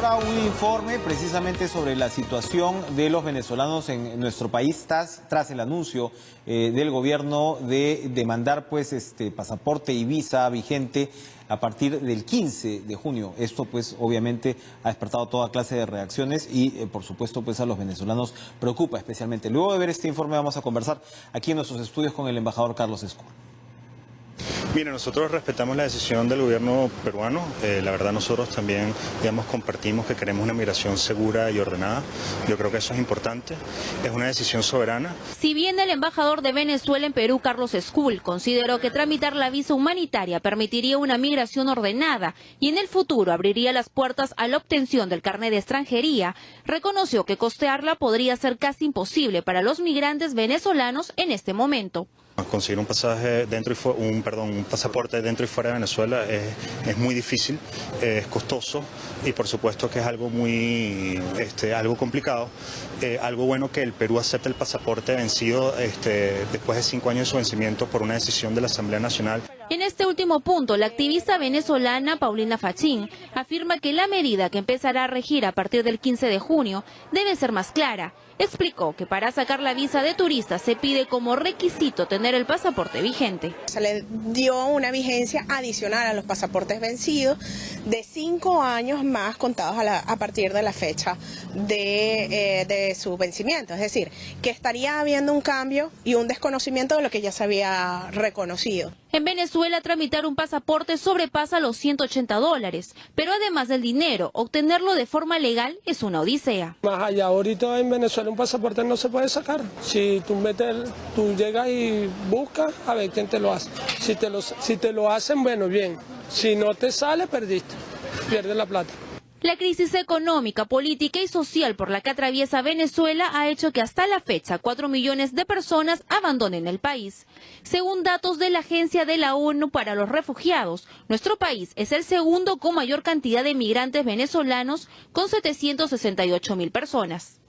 ahora un informe precisamente sobre la situación de los venezolanos en nuestro país tras el anuncio del gobierno de demandar pasaporte y visa vigente a partir del 15 de junio. Esto pues obviamente ha despertado toda clase de reacciones y por supuesto pues a los venezolanos preocupa especialmente. Luego de ver este informe vamos a conversar aquí en nuestros estudios con el embajador Carlos Escur. Mire, nosotros respetamos la decisión del gobierno peruano. La verdad nosotros también, compartimos que queremos una migración segura y ordenada. Yo creo que eso es importante. Es una decisión soberana. Si bien el embajador de Venezuela en Perú, Carlos Escur, consideró que tramitar la visa humanitaria permitiría una migración ordenada y en el futuro abriría las puertas a la obtención del carnet de extranjería, reconoció que costearla podría ser casi imposible para los migrantes venezolanos en este momento. Conseguir un pasaje un pasaporte dentro y fuera de Venezuela es muy difícil, es costoso y por supuesto que es algo algo complicado. Algo bueno que el Perú acepte el pasaporte vencido después de 5 años de su vencimiento por una decisión de la Asamblea Nacional. En este último punto, la activista venezolana Paulina Fachín afirma que la medida que empezará a regir a partir del 15 de junio debe ser más clara. Explicó que para sacar la visa de turista se pide como requisito tener el pasaporte vigente. Se le dio una vigencia adicional a los pasaportes vencidos de 5 años más contados a partir de la fecha de su vencimiento. Es decir, que estaría habiendo un cambio y un desconocimiento de lo que ya se había reconocido. En Venezuela, tramitar un pasaporte sobrepasa los $180, pero además del dinero, obtenerlo de forma legal es una odisea. Más allá, ahorita en Venezuela un pasaporte no se puede sacar. Si tú llegas y buscas, a ver quién te lo hace. Si te lo hacen, bueno, bien. Si no te sale, perdiste, pierdes la plata. La crisis económica, política y social por la que atraviesa Venezuela ha hecho que hasta la fecha 4 millones de personas abandonen el país. Según datos de la Agencia de la ONU para los Refugiados, nuestro país es el segundo con mayor cantidad de migrantes venezolanos, con 768.000 personas.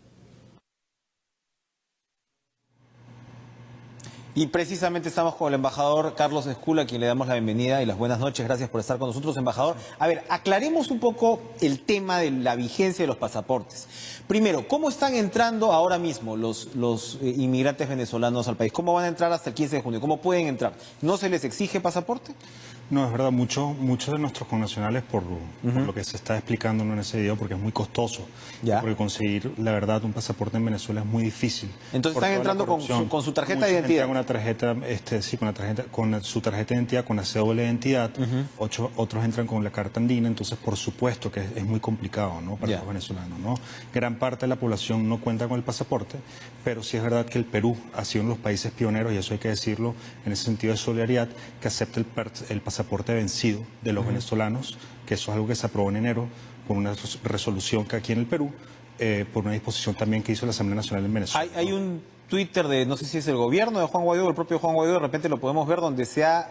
Y precisamente estamos con el embajador Carlos Escur, a quien le damos la bienvenida y las buenas noches. Gracias por estar con nosotros, embajador. A ver, aclaremos un poco el tema de la vigencia de los pasaportes. Primero, ¿cómo están entrando ahora mismo los inmigrantes venezolanos al país? ¿Cómo van a entrar hasta el 15 de junio? ¿Cómo pueden entrar? ¿No se les exige pasaporte? No, es verdad, muchos de nuestros connacionales, por lo que se está explicando en ese video, porque es muy costoso, porque conseguir, la verdad, un pasaporte en Venezuela es muy difícil. Entonces están entrando con su tarjeta de identidad. Con una tarjeta, con su tarjeta de identidad, con la cédula de identidad, otros entran con la carta andina, entonces por supuesto que es muy complicado, ¿no?, para los venezolanos, ¿no? Gran parte de la población no cuenta con el pasaporte, pero sí es verdad que el Perú ha sido uno de los países pioneros, y eso hay que decirlo, en ese sentido de solidaridad, que acepta el pasaporte vencido de los venezolanos, que eso es algo que se aprobó en enero por una resolución que aquí en el Perú, por una disposición también que hizo la Asamblea Nacional en Venezuela. Hay un Twitter de, no sé si es el gobierno de Juan Guaidó, el propio Juan Guaidó, de repente lo podemos ver, donde se ha,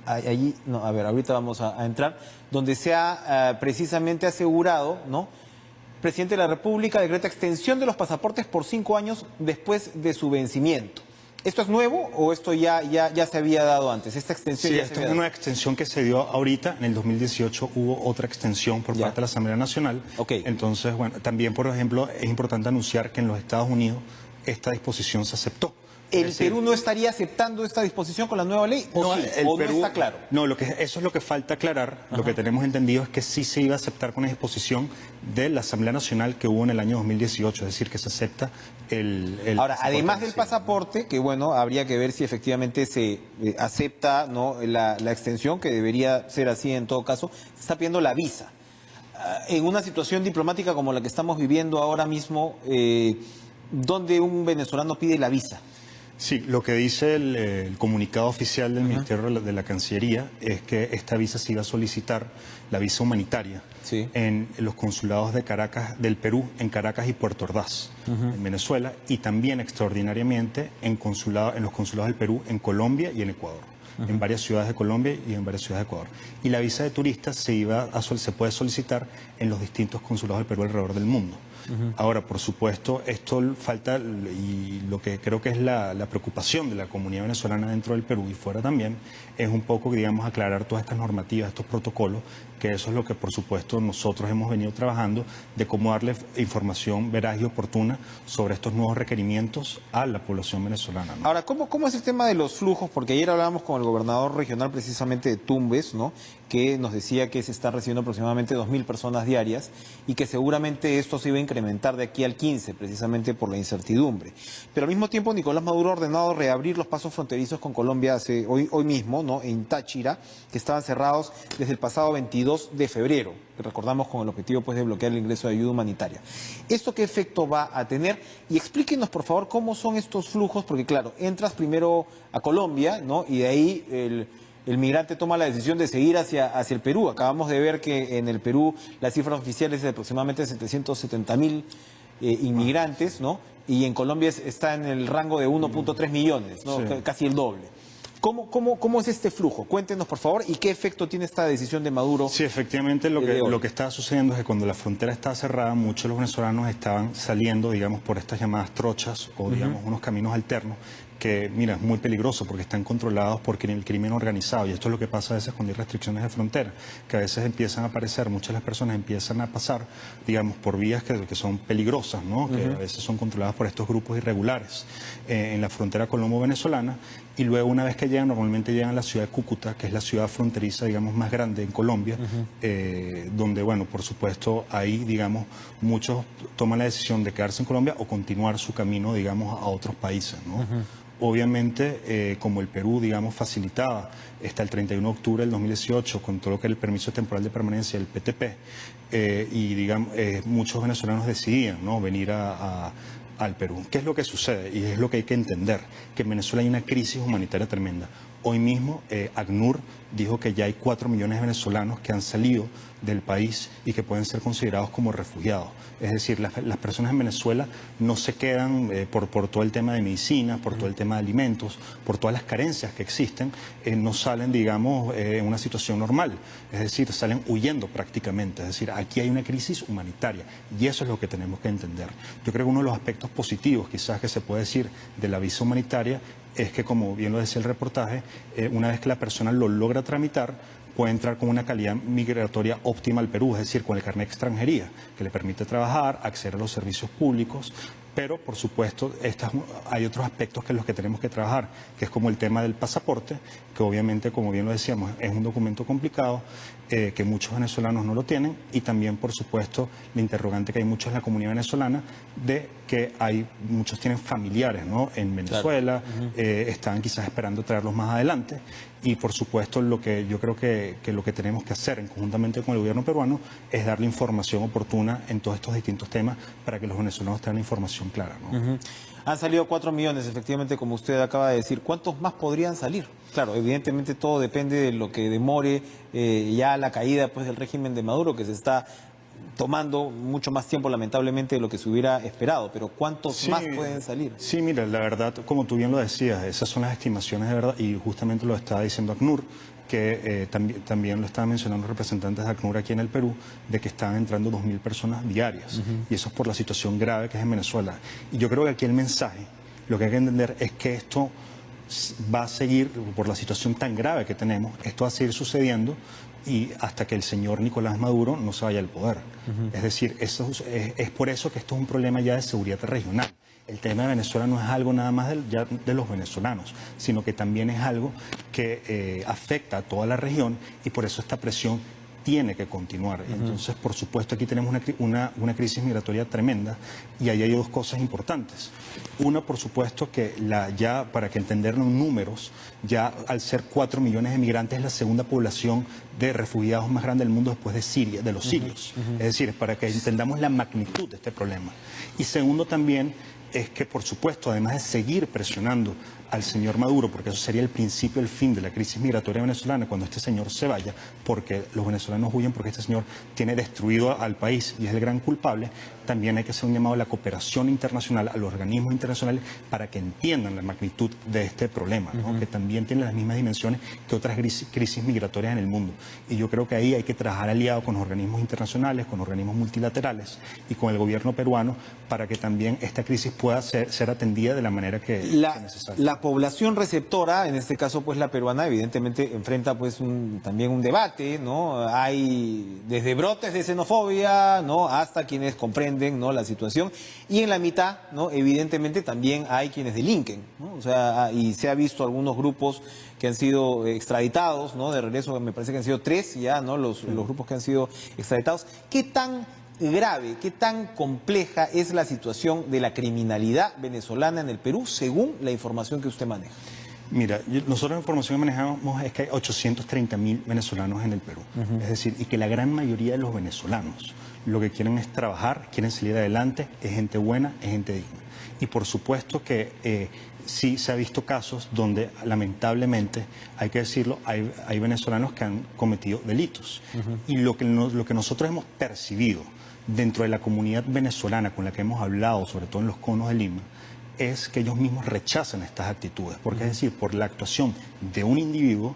ahorita vamos a entrar, donde se ha precisamente asegurado, ¿no?, presidente de la República decreta extensión de los pasaportes por 5 años después de su vencimiento. ¿Esto es nuevo o esto ya se había dado antes? ¿Esta extensión sí, ya esto es una extensión que se dio ahorita. En el 2018 hubo otra extensión por parte de la Asamblea Nacional. Entonces, bueno, también, por ejemplo, es importante anunciar que en los Estados Unidos esta disposición se aceptó. ¿El Perú no estaría aceptando esta disposición con la nueva ley? ¿O no está claro? No, eso es lo que falta aclarar. Lo que tenemos entendido es que sí se iba a aceptar con la disposición de la Asamblea Nacional que hubo en el año 2018, es decir, que se acepta el Ahora, además del pasaporte, que bueno, habría que ver si efectivamente se acepta, ¿no?, la extensión, que debería ser así en todo caso, se está pidiendo la visa. En una situación diplomática como la que estamos viviendo ahora mismo, ¿dónde un venezolano pide la visa? Sí, lo que dice el comunicado oficial del Ministerio de la Cancillería es que esta visa se iba a solicitar, la visa humanitaria, en los consulados de Caracas, del Perú, en Caracas y Puerto Ordaz, en Venezuela, y también extraordinariamente en los consulados del Perú en Colombia y en Ecuador. en varias ciudades de Colombia y en varias ciudades de Ecuador. Y la visa de turista se puede solicitar en los distintos consulados del Perú alrededor del mundo. Ahora, por supuesto, esto falta, y lo que creo que es la preocupación de la comunidad venezolana dentro del Perú y fuera también, es un poco, digamos, aclarar todas estas normativas, estos protocolos, que eso es lo que, por supuesto, nosotros hemos venido trabajando, de cómo darle información veraz y oportuna sobre estos nuevos requerimientos a la población venezolana, ¿no? Ahora, ¿cómo es el tema de los flujos? Porque ayer hablábamos con el gobernador regional precisamente de Tumbes, ¿no?, que nos decía que se está recibiendo aproximadamente 2.000 personas diarias y que seguramente esto se iba a incrementar de aquí al 15, precisamente por la incertidumbre. Pero al mismo tiempo Nicolás Maduro ha ordenado reabrir los pasos fronterizos con Colombia hoy mismo, ¿no?, en Táchira, que estaban cerrados desde el pasado 22 de febrero, que recordamos con el objetivo pues de bloquear el ingreso de ayuda humanitaria. ¿Esto qué efecto va a tener? Y explíquenos, por favor, cómo son estos flujos, porque claro, entras primero a Colombia, ¿no?, y de ahí el migrante toma la decisión de seguir hacia el Perú. Acabamos de ver que en el Perú la cifra oficial es de aproximadamente 770.000 inmigrantes, ¿no? Y en Colombia está en el rango de 1.3 millones, ¿no? Sí. Casi el doble. ¿Cómo es este flujo? Cuéntenos, por favor, y qué efecto tiene esta decisión de Maduro. Sí, efectivamente, lo que está sucediendo es que cuando la frontera estaba cerrada, muchos de los venezolanos estaban saliendo, digamos, por estas llamadas trochas o, digamos, unos caminos alternos que, mira, es muy peligroso porque están controlados por el crimen organizado, y esto es lo que pasa a veces cuando hay restricciones de frontera, que a veces empiezan a aparecer, muchas de las personas empiezan a pasar, digamos, por vías que son peligrosas, ¿no? Que a veces son controladas por estos grupos irregulares en la frontera colombo-venezolana, y luego una vez que llegan, normalmente llegan a la ciudad de Cúcuta, que es la ciudad fronteriza, digamos, más grande en Colombia, donde, bueno, por supuesto, ahí, digamos, muchos toman la decisión de quedarse en Colombia o continuar su camino, digamos, a otros países, ¿no? Obviamente, como el Perú, digamos, facilitaba hasta el 31 de octubre del 2018 con todo lo que era el permiso temporal de permanencia, el PTP, y, digamos, muchos venezolanos decidían, ¿no?, venir al Perú. ¿Qué es lo que sucede? Y es lo que hay que entender, que en Venezuela hay una crisis humanitaria tremenda. Hoy mismo ACNUR dijo que ya hay 4 millones de venezolanos que han salido del país y que pueden ser considerados como refugiados. Es decir, las personas en Venezuela no se quedan por todo el tema de medicina, por todo el tema de alimentos, por todas las carencias que existen, no salen, digamos, en una situación normal. Es decir, salen huyendo prácticamente. Es decir, aquí hay una crisis humanitaria y eso es lo que tenemos que entender. Yo creo que uno de los aspectos positivos, quizás, que se puede decir de la visa humanitaria es que, como bien lo decía el reportaje, una vez que la persona lo logra tramitar, puede entrar con una calidad migratoria óptima al Perú, es decir, con el carnet de extranjería, que le permite trabajar, acceder a los servicios públicos, pero, por supuesto, hay otros aspectos que los que tenemos que trabajar, que es como el tema del pasaporte, que obviamente, como bien lo decíamos, es un documento complicado, que muchos venezolanos no lo tienen, y también, por supuesto, la interrogante que hay muchos en la comunidad venezolana de que muchos tienen familiares, ¿no?, en Venezuela, claro. Están quizás esperando traerlos más adelante, y por supuesto lo que yo creo que lo que tenemos que hacer conjuntamente con el gobierno peruano es darle información oportuna en todos estos distintos temas para que los venezolanos tengan información clara, ¿no? Han salido 4 millones, efectivamente, como usted acaba de decir. ¿Cuántos más podrían salir? Claro, evidentemente todo depende de lo que demore ya la caída, pues, del régimen de Maduro, que se está tomando mucho más tiempo, lamentablemente, de lo que se hubiera esperado. Pero ¿cuántos más pueden salir? Sí, mira, la verdad, como tú bien lo decías, esas son las estimaciones de verdad, y justamente lo estaba diciendo ACNUR, que también lo estaban mencionando representantes de ACNUR aquí en el Perú, de que estaban entrando 2.000 personas diarias, y eso es por la situación grave que es en Venezuela. Y yo creo que aquí el mensaje, lo que hay que entender es que esto va a seguir, por la situación tan grave que tenemos, esto va a seguir sucediendo y hasta que el señor Nicolás Maduro no se vaya al poder. Es decir, es por eso que esto es un problema ya de seguridad regional. El tema de Venezuela no es algo nada más de los venezolanos, sino que también es algo que afecta a toda la región, y por eso esta presión tiene que continuar. Entonces, por supuesto, aquí tenemos una crisis migratoria tremenda, y ahí hay dos cosas importantes. Una, por supuesto, que ya para que entenderlo en números, ya al ser 4 millones de migrantes es la segunda población de refugiados más grande del mundo después de Siria, de los sirios. Es decir, para que entendamos la magnitud de este problema. Y segundo, también es que, por supuesto, además de seguir presionando al señor Maduro, porque eso sería el principio, el fin de la crisis migratoria venezolana, cuando este señor se vaya, porque los venezolanos huyen porque este señor tiene destruido al país y es el gran culpable. También hay que hacer un llamado a la cooperación internacional, a los organismos internacionales, para que entiendan la magnitud de este problema, ¿no? Que también tiene las mismas dimensiones que otras crisis migratorias en el mundo. Y yo creo que ahí hay que trabajar aliado con los organismos internacionales, con organismos multilaterales y con el gobierno peruano, para que también esta crisis pueda ser atendida de la manera que es necesaria. La población receptora, en este caso pues la peruana, evidentemente enfrenta pues también un debate, ¿no? Hay desde brotes de xenofobia, ¿no?, hasta quienes comprenden, ¿no?, la situación, y en la mitad, ¿no?, evidentemente también hay quienes delinquen, ¿no? O sea, y se ha visto algunos grupos que han sido extraditados, ¿no?, de regreso, me parece que han sido 3 ya, ¿no?, los grupos que han sido extraditados. ¿Qué tan grave, qué tan compleja es la situación de la criminalidad venezolana en el Perú, según la información que usted maneja? Mira, nosotros la información que manejamos es que hay 830.000 venezolanos en el Perú. Es decir, y que la gran mayoría de los venezolanos lo que quieren es trabajar, quieren salir adelante, es gente buena, es gente digna. Y por supuesto que sí se ha visto casos donde lamentablemente, hay que decirlo, hay venezolanos que han cometido delitos. Y lo que nosotros hemos percibido dentro de la comunidad venezolana con la que hemos hablado, sobre todo en los conos de Lima, es que ellos mismos rechazan estas actitudes, porque es decir, por la actuación de un individuo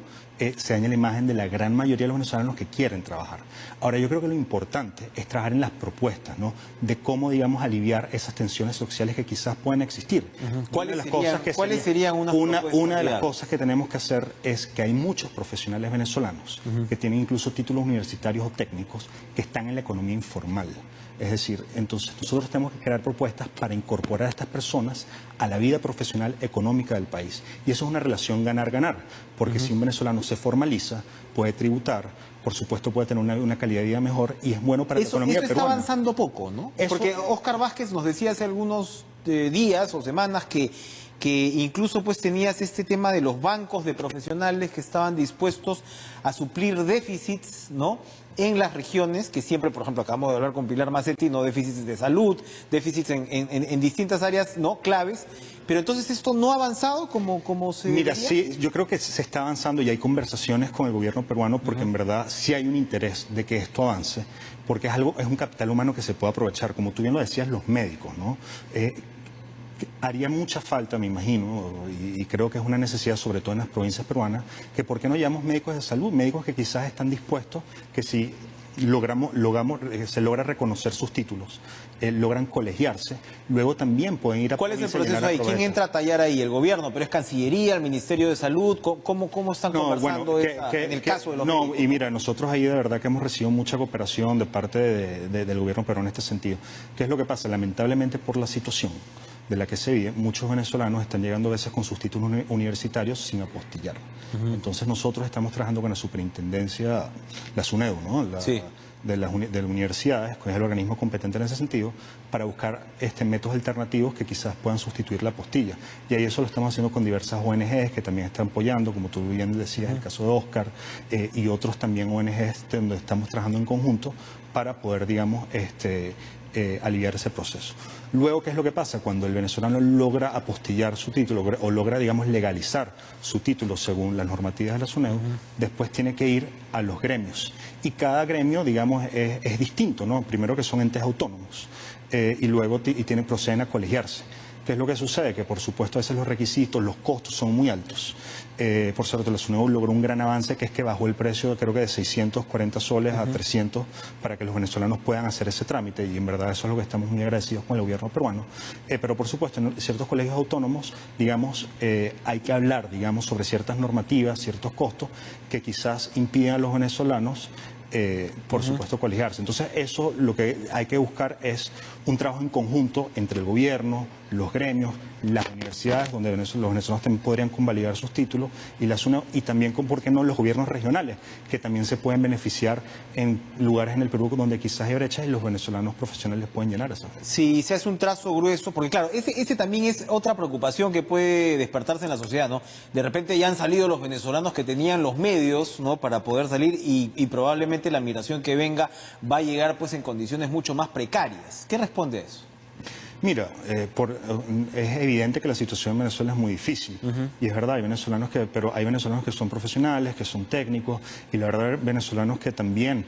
se daña la imagen de la gran mayoría de los venezolanos que quieren trabajar. Ahora, yo creo que lo importante es trabajar en las propuestas, ¿no?, de cómo, digamos, aliviar esas tensiones sociales que quizás puedan existir. ¿Cuáles serían unas propuestas? Una de las cosas que tenemos que hacer es que hay muchos profesionales venezolanos que tienen incluso títulos universitarios o técnicos que están en la economía informal. Es decir, entonces nosotros tenemos que crear propuestas para incorporar a estas personas a la vida profesional económica del país. Y eso es una relación ganar-ganar, porque si un venezolano se formaliza, puede tributar, por supuesto puede tener una calidad de vida mejor y es bueno para la economía peruana. Eso está avanzando poco, ¿no? Porque Óscar Vázquez nos decía hace algunos días o semanas que incluso pues tenías este tema de los bancos de profesionales que estaban dispuestos a suplir déficits, ¿no?, en las regiones, que siempre, por ejemplo, acabamos de hablar con Pilar Macetti, ¿no?, déficits de salud, déficits en distintas áreas, ¿no?, claves. Pero entonces esto no ha avanzado como se Mira, debería. sí, yo creo que se está avanzando y hay conversaciones con el gobierno peruano porque en verdad sí hay un interés de que esto avance, porque es un capital humano que se puede aprovechar, como tú bien lo decías, los médicos, ¿no? Haría mucha falta, me imagino, y creo que es una necesidad, sobre todo en las provincias peruanas, que por qué no llamamos médicos de salud, médicos que quizás están dispuestos, que si se logra reconocer sus títulos, logran colegiarse, luego también pueden ir a... ¿Cuál es el proceso ahí? ¿Quién entra a tallar ahí? ¿El gobierno? ¿Pero es Cancillería, el Ministerio de Salud? ¿Cómo están conversando en el caso de los médicos? Y mira, nosotros ahí de verdad que hemos recibido mucha cooperación de parte del gobierno peruano en este sentido. ¿Qué es lo que pasa? Lamentablemente por la situación de la que se vive, muchos venezolanos están llegando a veces con sus títulos universitarios sin apostillar. Entonces nosotros estamos trabajando con la superintendencia, la SUNEDU, ¿no?, de las universidades, que es el organismo competente en ese sentido, para buscar métodos alternativos que quizás puedan sustituir la apostilla. Y ahí eso lo estamos haciendo con diversas ONGs que también están apoyando, como tú bien decías, el caso de Óscar, y otros también ONGs donde estamos trabajando en conjunto para poder, digamos, aliviar ese proceso. Luego, ¿qué es lo que pasa? Cuando el venezolano logra apostillar su título o logra, digamos, legalizar su título según las normativas de la SUNEDU, después tiene que ir a los gremios. Y cada gremio, digamos, es distinto, ¿no? Primero que son entes autónomos y luego proceden a colegiarse. ¿Qué es lo que sucede? Que por supuesto a veces los requisitos, los costos son muy altos. Por cierto, la SUNEDU logró un gran avance, que es que bajó el precio, creo que de 640 soles a 300 para que los venezolanos puedan hacer ese trámite, y en verdad eso es lo que estamos muy agradecidos con el gobierno peruano. Pero por supuesto, en ciertos colegios autónomos, digamos, hay que hablar, digamos, sobre ciertas normativas, ciertos costos que quizás impiden a los venezolanos por supuesto colegiarse. Entonces eso, lo que hay que buscar es un trabajo en conjunto entre el gobierno, los gremios, las universidades, donde los venezolanos también podrían convalidar sus títulos, y también, ¿por qué no?, los gobiernos regionales, que también se pueden beneficiar en lugares en el Perú donde quizás hay brechas y los venezolanos profesionales pueden llenar esa. Si se hace un trazo grueso, porque claro, ese también es otra preocupación que puede despertarse en la sociedad, ¿no? De repente ya han salido los venezolanos que tenían los medios, ¿no?, para poder salir, y probablemente la migración que venga va a llegar pues en condiciones mucho más precarias. ¿Qué responde a eso? Mira, es evidente que la situación en Venezuela es muy difícil. Y es verdad, pero hay venezolanos que son profesionales, que son técnicos, y la verdad, venezolanos que también...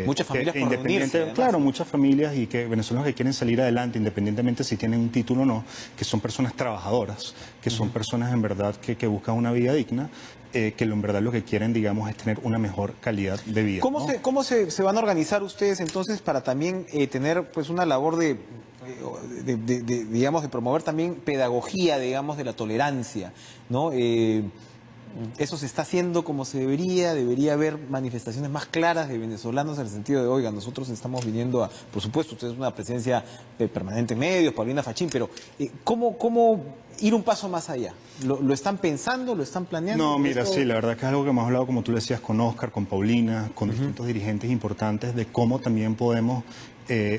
muchas familias por reunirse, claro, muchas familias y que venezolanos que quieren salir adelante, independientemente si tienen un título o no, que son personas trabajadoras, que son personas en verdad que buscan una vida digna, que en verdad lo que quieren, digamos, es tener una mejor calidad de vida. ¿Cómo se van a organizar ustedes entonces para también tener pues una labor digamos, de promover también pedagogía, digamos, de la tolerancia, ¿no? Eso se está haciendo como se debería haber manifestaciones más claras de venezolanos en el sentido de, oiga, nosotros estamos viniendo por supuesto, usted es una presencia permanente en medios, Paulina Fachín, pero ¿cómo ir un paso más allá? ¿Lo están pensando, lo están planeando? No, mira, sí, la verdad que es algo que hemos hablado, como tú le decías, con Oscar, con Paulina, con distintos dirigentes importantes, de cómo también podemos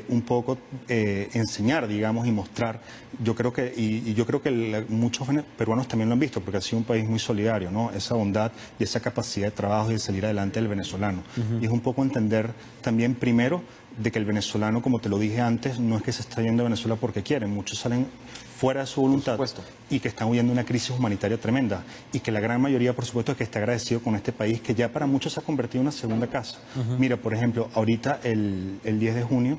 un poco enseñar, digamos, y mostrar. Yo creo que muchos peruanos también lo han visto, porque ha sido un país muy solidario, ¿no? Esa bondad y esa capacidad de trabajo y de salir adelante del venezolano. Y es un poco entender también, primero, de que el venezolano, como te lo dije antes, no es que se está yendo de Venezuela porque quieren, muchos salen fuera de su voluntad y que están huyendo de una crisis humanitaria tremenda, y que la gran mayoría, por supuesto, es que está agradecido con este país que ya para muchos se ha convertido en una segunda casa. Mira, por ejemplo, ahorita el 10 de junio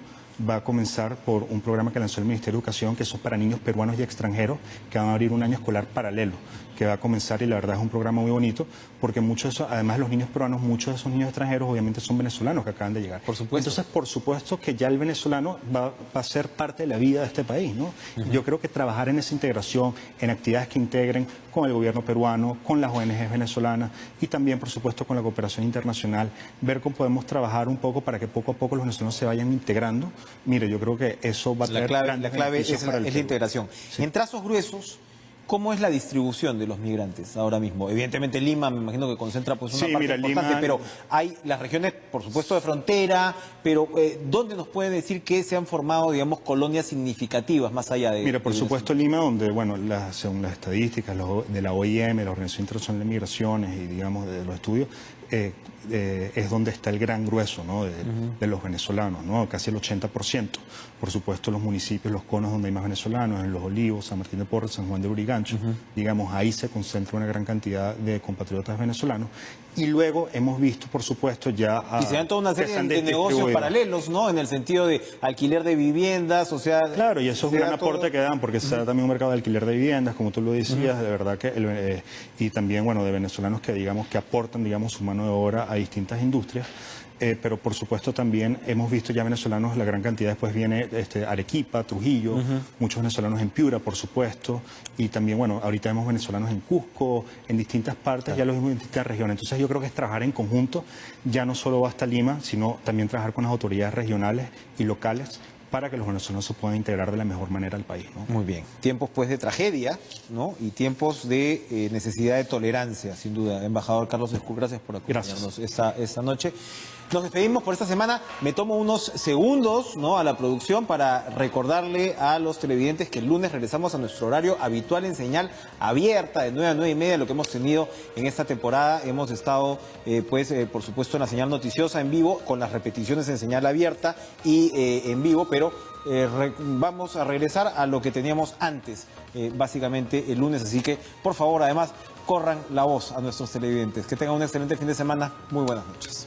va a comenzar por un programa que lanzó el Ministerio de Educación, que son para niños peruanos y extranjeros, que van a abrir un año escolar paralelo, que va a comenzar, y la verdad es un programa muy bonito, porque además de los niños peruanos, muchos de esos niños extranjeros obviamente son venezolanos que acaban de llegar. Por supuesto. Entonces, por supuesto que ya el venezolano va a ser parte de la vida de este país, ¿no? Yo creo que trabajar en esa integración, en actividades que integren con el gobierno peruano, con las ONGs venezolanas y también, por supuesto, con la cooperación internacional, ver cómo podemos trabajar un poco para que poco a poco los venezolanos se vayan integrando. Mire, yo creo que eso va a tener la clave es la integración. Sí. En trazos gruesos, ¿cómo es la distribución de los migrantes ahora mismo? Evidentemente Lima, me imagino que concentra pues una parte importante, Lima... pero hay las regiones, por supuesto, de frontera, pero ¿dónde nos puede decir que se han formado, digamos, colonias significativas más allá de... Mira, por supuesto Lima, donde, bueno, según las estadísticas de la OIM, la Organización Internacional de Migraciones y, digamos, de los estudios, es donde está el gran grueso, ¿no? de los venezolanos, ¿no? Casi el 80%. Por supuesto, los municipios, los conos donde hay más venezolanos, en Los Olivos, San Martín de Porres, San Juan de Lurigancho, digamos, ahí se concentra una gran cantidad de compatriotas venezolanos. Y luego hemos visto, por supuesto, ya... y se dan toda una serie de negocios paralelos, ¿no? En el sentido de alquiler de viviendas, o sea... Claro, y eso es un gran aporte que dan, porque se da también un mercado de alquiler de viviendas, como tú lo decías, de verdad que... y también, bueno, de venezolanos que, digamos, que aportan, digamos, su mano de obra a distintas industrias. Pero por supuesto también hemos visto ya venezolanos, la gran cantidad, después viene Arequipa, Trujillo, muchos venezolanos en Piura, por supuesto, y también, bueno, ahorita vemos venezolanos en Cusco, en distintas partes, ya los vemos en distintas regiones. Entonces yo creo que es trabajar en conjunto, ya no solo basta Lima, sino también trabajar con las autoridades regionales y locales para que los venezolanos se puedan integrar de la mejor manera al país, ¿no? Muy bien. Tiempos pues de tragedia, ¿no? Y tiempos de necesidad de tolerancia, sin duda. Embajador Carlos Escú, gracias por acompañarnos esta noche. Nos despedimos por esta semana. Me tomo unos segundos, ¿no?, a la producción para recordarle a los televidentes que el lunes regresamos a nuestro horario habitual en señal abierta de 9 a 9 y media, lo que hemos tenido en esta temporada. Hemos estado, por supuesto, en la señal noticiosa en vivo, con las repeticiones en señal abierta y en vivo, pero vamos a regresar a lo que teníamos antes, básicamente el lunes. Así que, por favor, además, corran la voz a nuestros televidentes. Que tengan un excelente fin de semana. Muy buenas noches.